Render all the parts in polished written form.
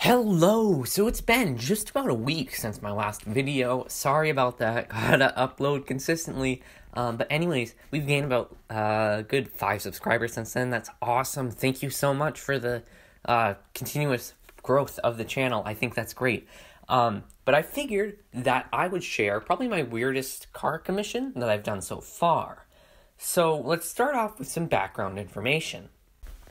Hello! So it's been just about a week since my last video. Sorry about that. Gotta upload consistently. But anyways, we've gained about good 5 subscribers since then. That's awesome. Thank you so much for the continuous growth of the channel. I think that's great. But I figured that I would share probably my weirdest car commission that I've done so far. So let's start off with some background information.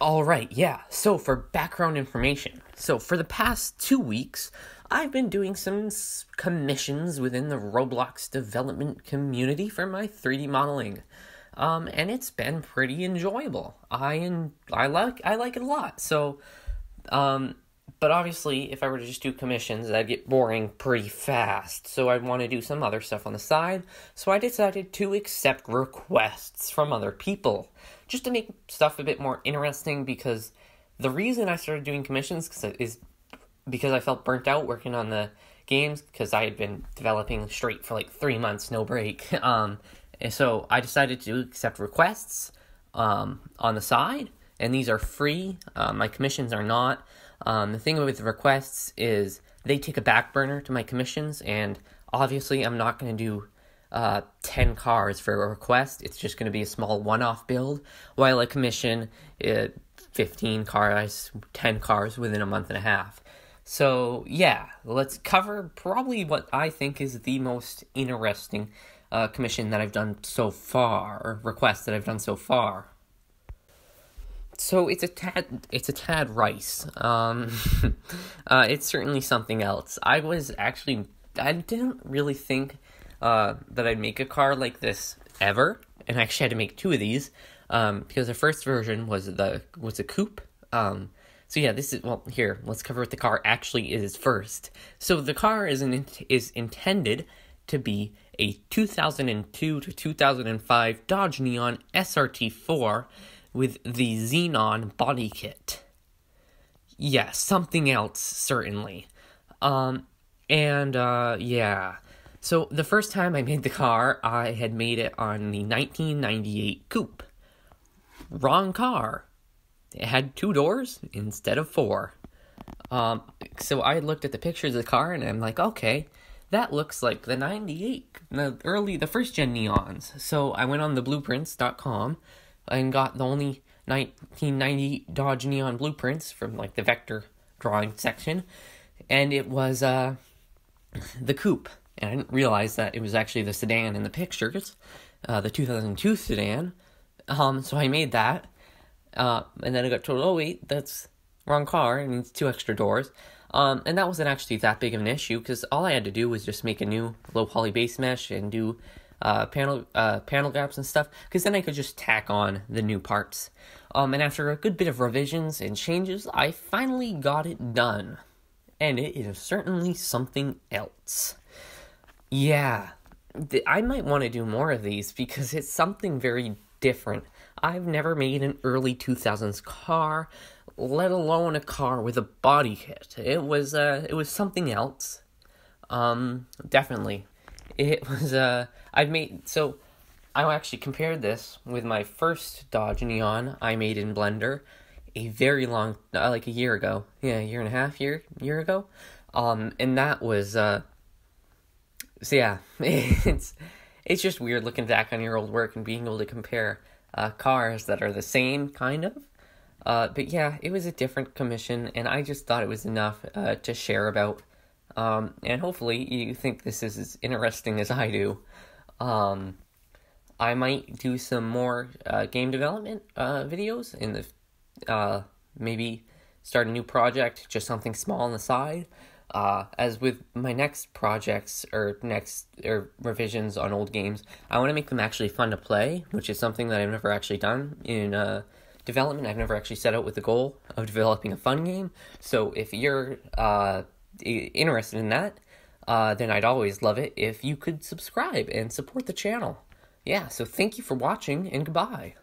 Alright, yeah, so for background information. So for the past 2 weeks, I've been doing some commissions within the Roblox development community for my 3D modeling. And it's been pretty enjoyable. I like it a lot. So, but obviously, if I were to just do commissions, that'd get boring pretty fast. So I'd want to do some other stuff on the side. So I decided to accept requests from other people, just to make stuff a bit more interesting, because the reason I started doing commissions is because I felt burnt out working on the games, because I had been developing straight for like 3 months, no break. And so I decided to accept requests on the side, and these are free. My commissions are not. The thing with the requests is they take a back burner to my commissions, and obviously I'm not going to do 10 cars for a request. It's just going to be a small one-off build, while I commission 15 cars, 10 cars within a month and a half. So yeah, let's cover probably what I think is the most interesting commission that I've done so far, or request that I've done so far. So it's a tad rice. It's certainly something else. I didn't really think that I'd make a car like this ever, and I actually had to make 2 of these, because the first version was a coupe. So yeah, here, let's cover what the car actually is first. So the car is intended to be a 2002 to 2005 Dodge Neon SRT4 with the Xenon body kit. Yeah, something else, certainly. Yeah. So the first time I made the car, I had made it on the 1998 Coupe. Wrong car. It had 2 doors instead of 4. So I looked at the pictures of the car, and I'm like, okay, that looks like the 98, the first gen Neons. So I went on the blueprints.com and got the only 1990 Dodge Neon blueprints from like the vector drawing section, and it was the coupe. And I didn't realize that it was actually the sedan in the pictures, the 2002 sedan. So I made that, and then I got told, oh wait, that's wrong car, it needs 2 extra doors. And that wasn't actually that big of an issue, because all I had to do was just make a new low poly base mesh and do panel gaps and stuff, because then I could just tack on the new parts. And after a good bit of revisions and changes, I finally got it done. And it is certainly something else. Yeah, I might want to do more of these, because it's something very different. I've never made an early 2000s car, let alone a car with a body kit. It was something else. Definitely. It was, I actually compared this with my first Dodge Neon I made in Blender a very long, like a year ago. Yeah, a year and a half, year ago. And that was, so yeah, it's just weird looking back on your old work and being able to compare cars that are the same, kind of. But yeah, it was a different commission, and I just thought it was enough to share about. And hopefully you think this is as interesting as I do. I might do some more game development videos in the maybe start a new project, just something small on the side. As with my next projects or revisions on old games, I want to make them actually fun to play, which is something that I've never actually done in development. I've never actually set out with the goal of developing a fun game. So if you're interested in that, then I'd always love it if you could subscribe and support the channel. Yeah, so thank you for watching, and goodbye.